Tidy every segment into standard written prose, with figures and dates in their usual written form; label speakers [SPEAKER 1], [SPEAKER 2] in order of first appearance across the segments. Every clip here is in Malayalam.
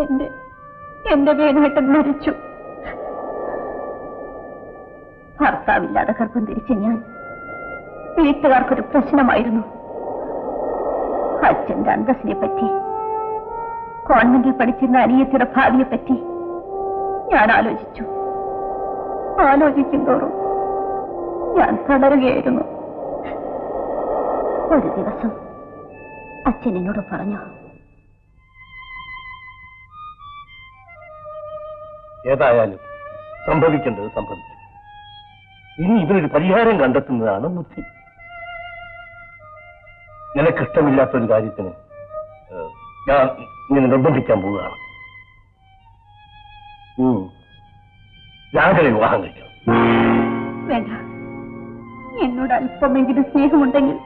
[SPEAKER 1] എന്റെ വേണുവേട്ടൻ മരിച്ചു. ഭർത്താവില്ലാതെ ഗർഭം ധരിച്ച ഞാൻ വീട്ടുകാർക്കൊരു പ്രശ്നമായിരുന്നു. അച്ഛന്റെ അന്തസ്സിനെ പറ്റി, കോൺവെന്റിൽ പഠിച്ചിരുന്ന അനിയത്തിയുടെ ഭാവിയെ പറ്റി ഞാൻ ആലോചിക്കും തോറും ഞാൻ തളരുകയായിരുന്നു. ഒരു ദിവസം അച്ഛൻ എന്നോട് പറഞ്ഞു,
[SPEAKER 2] ഏതായാലും സംഭവിക്കേണ്ടത് സംഭവിക്കും. ഇനി ഇതിനൊരു പരിഹാരം കണ്ടെത്തുന്നതാണ് ബുദ്ധി. നിനക്കിഷ്ടമില്ലാത്തൊരു കാര്യത്തിന് ഞാൻ ഇങ്ങനെ നിർബന്ധിക്കാൻ പോവുകയാണ്. രാഘവനെ വിവാഹം കഴിക്കണം.
[SPEAKER 1] വേണ്ട, എന്നോട് അല്പമെങ്കിലും സ്നേഹമുണ്ടെങ്കിൽ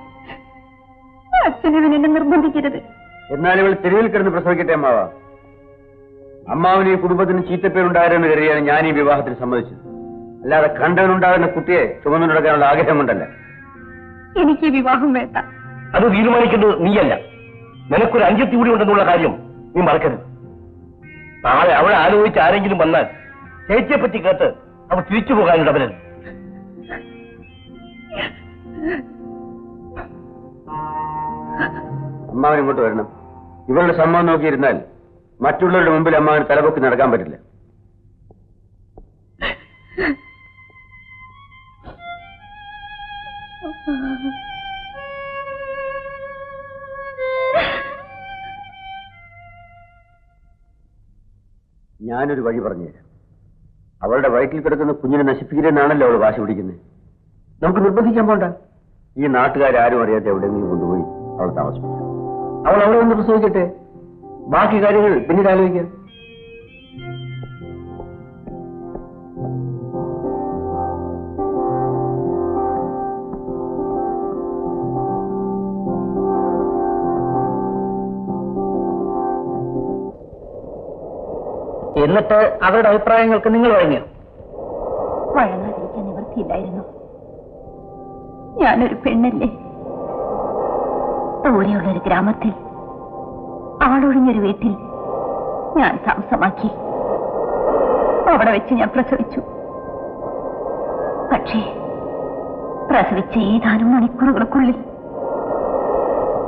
[SPEAKER 1] അച്ഛനെ നിർബന്ധിക്കരുത്.
[SPEAKER 3] എന്നാൽ ഇവൾ തെരുവിൽ കിടന്ന് പ്രസവിക്കട്ടെ അമ്മാവ. അമ്മാവിന് ഈ കുടുംബത്തിന് ചീത്തപ്പേരുണ്ടായിരുന്നു കരുതിയാണ് ഞാൻ ഈ വിവാഹത്തിന് സമ്മതിച്ചത്. അല്ലാതെ കണ്ടവനുണ്ടാകുന്ന കുട്ടിയെ ചുമന്നു നടക്കാനുള്ള ആഗ്രഹം കൊണ്ടല്ല.
[SPEAKER 1] എനിക്ക് വിവാഹം വേണ്ട.
[SPEAKER 2] അത് തീരുമാനിക്കേണ്ടത് നീയല്ല. നിനക്കൊരു അഞ്ചത്തി കൂടി ഉണ്ടെന്നുള്ള കാര്യം നീ മറക്കരുത്. നാളെ അവളെ ആലോചിച്ച് ആരെങ്കിലും വന്നാൽ ചേച്ചിയെ പറ്റി കേട്ട് അവൾ തിരിച്ചു പോകാനുണ്ട്. അവന്
[SPEAKER 3] അമ്മാവൻ ഇങ്ങോട്ട് വരണം. ഇവളുടെ സമ്മതം നോക്കിയിരുന്നാൽ മറ്റുള്ളവരുടെ മുമ്പിൽ അമ്മാവന് തലപൊക്കി നടക്കാൻ പറ്റില്ല. ഞാനൊരു വഴി പറഞ്ഞുതരാം. അവളുടെ വയറ്റിൽ കിടക്കുന്ന കുഞ്ഞിനെ നശിപ്പിക്കരുതെന്നാണല്ലോ അവൾ വാശി പിടിക്കുന്നത്. നമുക്ക് നിർബന്ധിക്കാൻ പോണ്ട. ഈ നാട്ടുകാരും അറിയാതെ എവിടെയെങ്കിലും കൊണ്ടുപോയി അവൾ താമസിപ്പിക്കാം. അവൾ അവിടെ ഒന്ന് പ്രസവിക്കട്ടെ. ബാക്കി കാര്യങ്ങൾ പിന്നീട് ആലോചിക്കാം.
[SPEAKER 2] എന്നിട്ട് അവരുടെ അഭിപ്രായങ്ങൾക്ക് നിങ്ങൾ വഴങ്ങിയോ?
[SPEAKER 1] വഴങ്ങാതിരിക്കാൻ നിവൃത്തിയില്ലായിരുന്നു. ഞാനൊരു പെണ്ണല്ലേ. ദൂരെയുള്ളൊരു ഗ്രാമത്തിൽ ആളൊഴിഞ്ഞൊരു വീട്ടിൽ ഞാൻ താമസമാക്കി. അവിടെ വെച്ച് ഞാൻ പ്രസവിച്ചു. പക്ഷേ പ്രസവിച്ച ഏതാനും മണിക്കൂറുകൾക്കുള്ളിൽ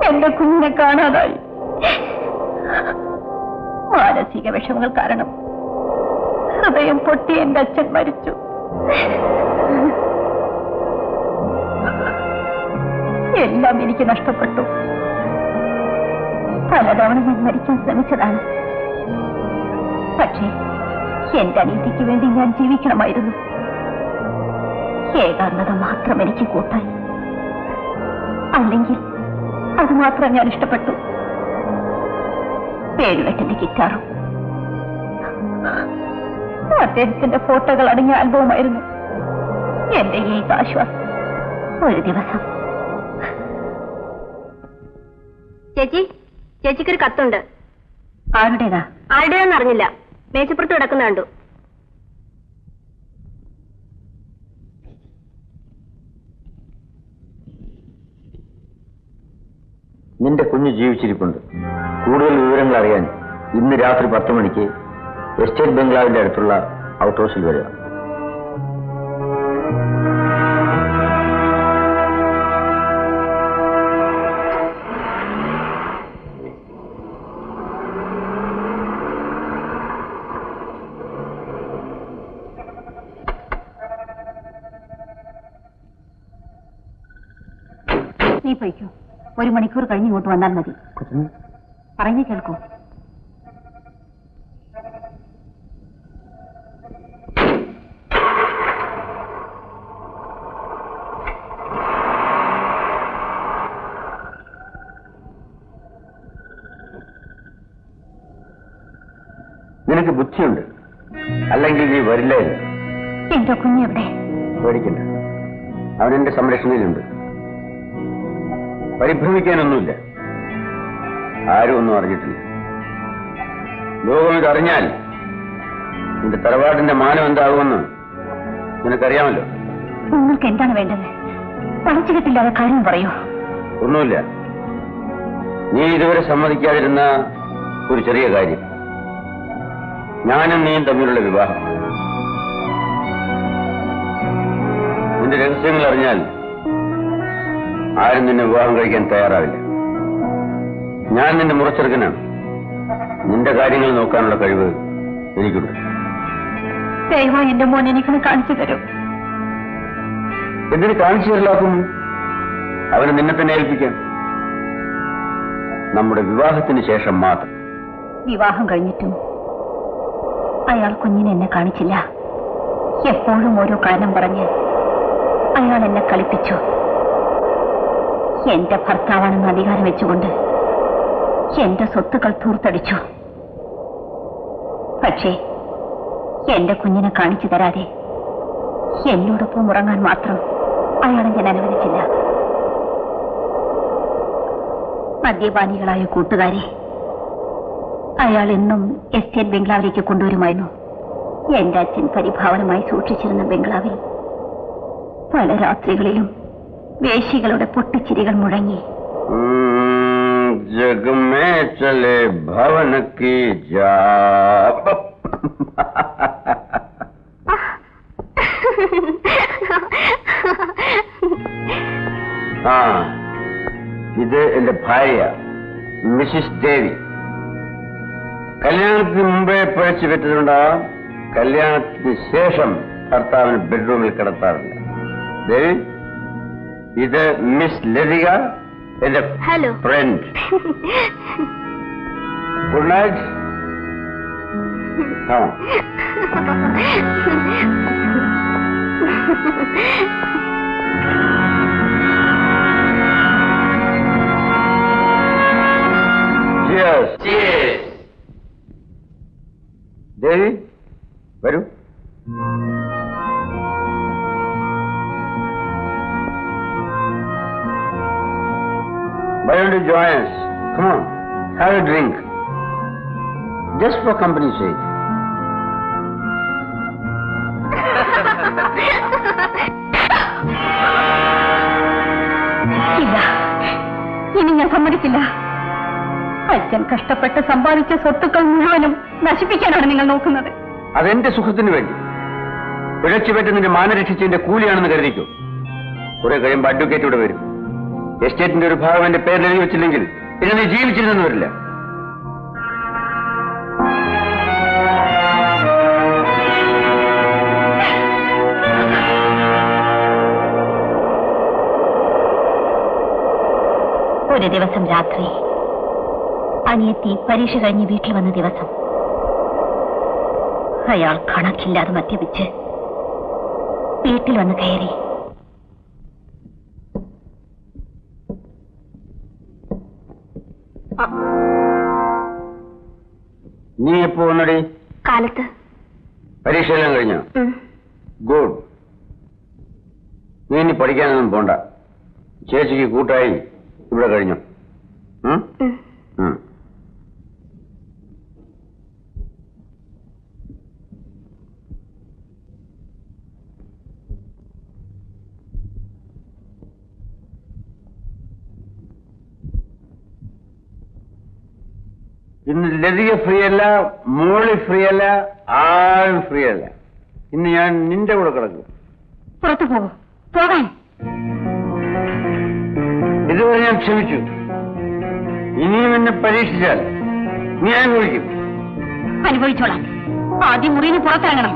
[SPEAKER 1] എന്റെ കുഞ്ഞിനെ കാണാതായി. മാനസിക വിഷമങ്ങൾ കാരണം ഹൃദയം പൊട്ടി എന്റെ അച്ഛൻ മരിച്ചു. എല്ലാം എനിക്ക് നഷ്ടപ്പെട്ടു. പലതവണ ഞാൻ മരിക്കാൻ ശ്രമിച്ചതാണ്. പക്ഷേ എന്റെ അനീതിക്ക് വേണ്ടി ഞാൻ ജീവിക്കണമായിരുന്നു. ഏകാന്തത മാത്രം എനിക്ക് കൂട്ടായി. അല്ലെങ്കിൽ അത് മാത്രം ഞാൻ ഇഷ്ടപ്പെട്ടു. പേരുവെട്ടിന്റെ ഗിറ്റാറും അദ്ദേഹത്തിന്റെ ഫോട്ടോകൾ അടങ്ങിയ ആൽബവുമായിരുന്നു എന്റെ ഈ ആശ്വാസം. ഒരു ദിവസം
[SPEAKER 4] ചേച്ചിക്കൊരു കത്തുണ്ട്.
[SPEAKER 1] ആരുടേതാ?
[SPEAKER 4] ആരുടേതെന്ന് അറിഞ്ഞില്ല. മേച്ചപ്പുറത്ത് കിടക്കുന്ന കണ്ടു.
[SPEAKER 3] നിന്റെ കുഞ്ഞ് ജീവിച്ചിരിപ്പുണ്ട്. കൂടുതൽ വിവരങ്ങൾ അറിയാൻ ഇന്ന് രാത്രി 10 മണിക്ക് എസ്റ്റേറ്റ് ബംഗ്ലാവിന്റെ അടുത്തുള്ള ഔട്ട് ഹൗസിൽ വരിക.
[SPEAKER 1] നീ പോയിക്കോ. 1 മണിക്കൂർ കഴിഞ്ഞ് ഇങ്ങോട്ട് വന്നാൽ മതി. പറഞ്ഞു കേൾക്കൂ.
[SPEAKER 3] നിനക്ക് ബുദ്ധിയുണ്ട്, അല്ലെങ്കിൽ നീ വരില്ലായിരുന്നു.
[SPEAKER 1] എന്റെ കുഞ്ഞെവിടെ?
[SPEAKER 3] പേടിക്കണ്ട, അവൻ എന്റെ സംരക്ഷണയിലുണ്ട്. പരിഭ്രമിക്കാനൊന്നുമില്ല. ആരും ഒന്നും അറിഞ്ഞിട്ടില്ല. ലോകം ഇതറിഞ്ഞാൽ നിന്റെ തറവാടിന്റെ മാനം എന്താകുമെന്ന് നിനക്കറിയാമല്ലോ.
[SPEAKER 1] നിങ്ങൾക്ക് എന്താണ് വേണ്ടത്? പഠിച്ചുകിട്ടില്ലാതെ കാര്യം പറയൂ.
[SPEAKER 3] ഒന്നുമില്ല. നീ ഇതുവരെ സമ്മതിക്കാതിരുന്ന ഒരു ചെറിയ കാര്യം. ഞാനും നീയും തമ്മിലുള്ള വിവാഹം. നിന്റെ രഹസ്യങ്ങൾ അറിഞ്ഞാൽ ആരും നിന്നെ വിവാഹം കഴിക്കാൻ തയ്യാറാവില്ല. ഞാൻ നിന്റെ മുറച്ചെറുക്കനാണ്. നിന്റെ കാര്യങ്ങൾ നോക്കാനുള്ള കഴിവ് എനിക്കുണ്ട്.
[SPEAKER 1] ദയവായി എന്റെ മോൻ എനിക്കൊന്ന് കാണിച്ചു തരും.
[SPEAKER 3] എന്തിന് കാണിച്ചു തരില്ലാക്കും? അവന് നിന്നെ തന്നെ ഏൽപ്പിക്കാം. നമ്മുടെ വിവാഹത്തിന് ശേഷം മാത്രം.
[SPEAKER 1] വിവാഹം കഴിഞ്ഞിട്ടും അയാൾ കുഞ്ഞിനെ എന്നെ കാണിച്ചില്ല. എപ്പോഴും ഓരോ കാരണം പറഞ്ഞ് അയാൾ എന്നെ കളിപ്പിച്ചു. എന്റെ ഭർത്താവാണെന്ന് അധികാരം വെച്ചുകൊണ്ട് എന്റെ സ്വത്തുക്കൾ ധൂർത്തടിച്ചു. പക്ഷേ എന്റെ കുഞ്ഞിനെ കാണിച്ചു തരാതെ എന്നോടൊപ്പം ഉറങ്ങാൻ മാത്രം അയാളെ ഞാൻ അനുവദിച്ചില്ല. മദ്യപാനികളായ കൂട്ടുകാരെ അയാൾ എന്നും എസ്റ്റേറ്റ് ബംഗ്ലാവിലേക്ക് കൊണ്ടുവരുമായിരുന്നു. എന്റെ അച്ഛൻ പരിഭാവനമായി സൂക്ഷിച്ചിരുന്ന ബംഗ്ലാവിൽ പല രാത്രികളിലും വേശികളുടെ പൊട്ടിച്ചിരികൾ മുഴങ്ങി.
[SPEAKER 3] ജഗമേ ചലേ ഭവന കി ഇത് എന്റെ ഭാര്യ മിസ്സിസ് ദേവി. കല്യാണത്തിന് മുമ്പേ പഴച്ചു പറ്റുന്നുണ്ടാവാം. കല്യാണത്തിന് ശേഷം ഭർത്താവിന് ബെഡ്റൂമിൽ കിടത്താറില്ല. ദേവി, ഇത് മിസ് ലതിക, എന്റെ friend. Good night. Cheers. Cheers. Devi, വരൂ. Why don't you join us? Come on, have a drink. Just for company's sake.
[SPEAKER 1] ഇല്ല, ഇനി ഞാൻ സമ്മതിക്കില്ല. അച്ഛൻ കഷ്ടപ്പെട്ട് സമ്പാദിച്ച സ്വത്തുക്കൾ മുഴുവനും നശിപ്പിക്കാനാണ് നിങ്ങൾ നോക്കുന്നത്.
[SPEAKER 3] അതെന്റെ സുഖത്തിന് വേണ്ടി. പിഴച്ചുപറ്റി നിന്റെ മാന രക്ഷിച്ചതിന്റെ കൂലിയാണെന്ന് കരുതിക്കോ. കുറെ കഴിയുമ്പോൾ അഡ്വക്കേറ്റ് ഇവിടെ വരും. എസ്റ്റേറ്റിന്റെ ഒരു ഭാഗം എന്റെ പേരിൽ എഴുതി വെച്ചില്ലെങ്കിൽ പിന്നെ നീ ജീവിച്ചിരുന്നെന്ന് വരില്ല.
[SPEAKER 1] ഒരു ദിവസം രാത്രി അനിയത്തി പരീക്ഷ കഴിഞ്ഞ് വീട്ടിൽ വന്ന ദിവസം അയാൾ കണക്കില്ലാതെ മദ്യപിച്ച് വീട്ടിൽ വന്ന് കയറി.
[SPEAKER 3] നീ എപ്പോ വന്നടി?
[SPEAKER 4] കാലത്ത്.
[SPEAKER 3] പരീക്ഷയെല്ലാം കഴിഞ്ഞോ? ഗുഡ്. നീ ഇനി പഠിക്കാനൊന്നും പോണ്ട. ചേച്ചിക്ക് കൂട്ടായി ഇവിടെ കഴിഞ്ഞു. ഇന്ന് ലതിക ഫ്രീ അല്ല, മോളി ഫ്രീ അല്ല, ആരും ഫ്രീ അല്ല. ഇന്ന് ഞാൻ നിന്റെ കൂടെ കിടക്കും.
[SPEAKER 1] പുറത്തു പോകും. പോകാൻ
[SPEAKER 3] ഇതുവരെ ഞാൻ ക്ഷമിച്ചു. ഇനിയും എന്നെ പരീക്ഷിച്ചാൽ നീ അനുഭവിക്കും.
[SPEAKER 1] അനുഭവിച്ചോളാം. ആദ്യം മുറിയിൽ പുറത്തിറങ്ങണം.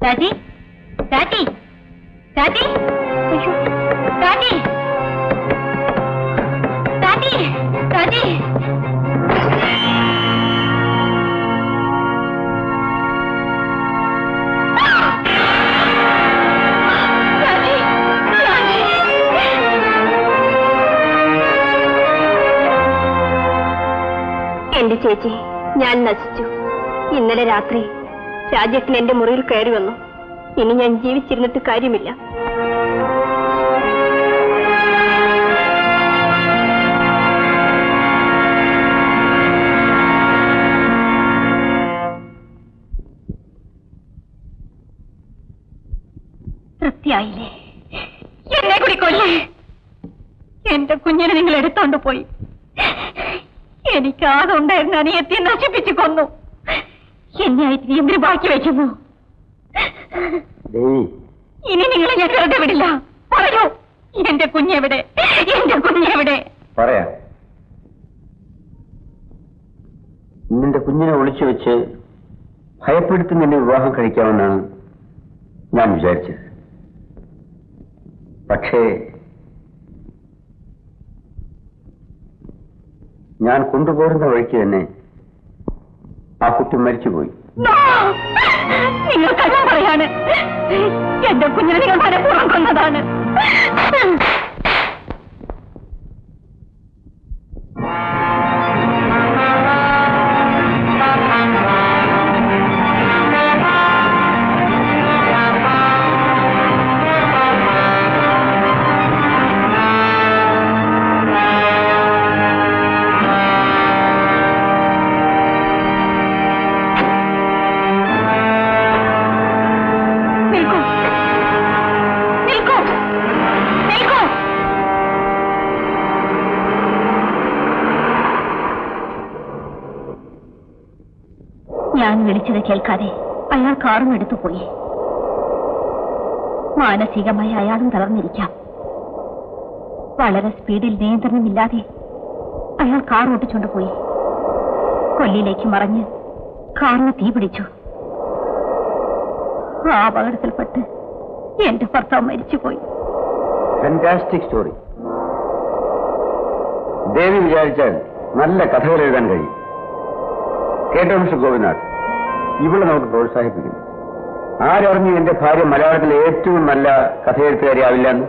[SPEAKER 1] രാജി രാജി രാജി അയ്യോ രാജി രാജി രാജി
[SPEAKER 4] എന്റെ ചേച്ചി, ഞാൻ നശിച്ചു. ഇന്നലെ രാത്രി രാജേട്ടൻ എന്റെ മുറിയിൽ കയറി വന്നു. ഇനി ഞാൻ ജീവിച്ചിരുന്നിട്ട് കാര്യമില്ല.
[SPEAKER 1] തൃപ്തിയായില്ലേ? എന്നെ കൂടി കൊല്ലേ. എന്റെ കുഞ്ഞിനെ നിങ്ങൾ എടുത്തോണ്ട് പോയി. എനിക്ക് ആകുണ്ടായിരുന്ന അനിയത്തെ നശിപ്പിച്ചു കൊന്നു. എന്നെ ആയിട്ട് എന്തിനു ബാക്കി വയ്ക്കുന്നു? ഇനി നിങ്ങളെ ഞാൻ വെറുതെ വിടില്ല. പറയൂ, എന്റെ കുഞ്ഞെവിടെ? എന്റെ കുഞ്ഞെവിടെ?
[SPEAKER 3] പറയാ. നിന്റെ കുഞ്ഞിനെ ഒളിച്ചു വെച്ച് ഭയപ്പെടുത്തി നിന്നെ വിവാഹം കഴിക്കാമെന്നാണ് ഞാൻ വിചാരിച്ചത്. പക്ഷേ ഞാൻ കൊണ്ടുപോരുന്ന വഴിക്ക് തന്നെ ആ കുട്ടി മരിച്ചുപോയി.
[SPEAKER 1] നിങ്ങൾ കള്ളം പറയാണ്. എന്റെ കുഞ്ഞിനെ നിങ്ങൾ മനഃപൂർവ്വം കൊന്നതാണ്. ഞാൻ വിളിച്ചത് കേൾക്കാതെ അയാൾ കാറും എടുത്തുപോയി. മാനസികമായി അയാളും തളർന്നിരിക്കാം. വളരെ സ്പീഡിൽ നിയന്ത്രണമില്ലാതെ അയാൾ കാർ ഓട്ടിച്ചുകൊണ്ടുപോയി. കൊല്ലിയിലേക്ക് മറഞ്ഞ് കാറിന് തീ പിടിച്ചു. ആ അപകടത്തിൽപ്പെട്ട് എന്റെ ഭർത്താവ് മരിച്ചുപോയി.
[SPEAKER 3] Fantastic story. ദേവി വിചാരിച്ചാൽ നല്ല കഥകൾ എഴുതാൻ കഴിയും. കേട്ടോ മിസ്റ്റർ ഗോപിനാഥ്, ഇവിടെ നമുക്ക് പ്രോത്സാഹിപ്പിക്കുന്നു. ആരറിഞ്ഞു എന്റെ ഭാര്യ മലയാളത്തിലെ ഏറ്റവും നല്ല കഥയെഴുത്തുകാരിയാവില്ലെന്ന്?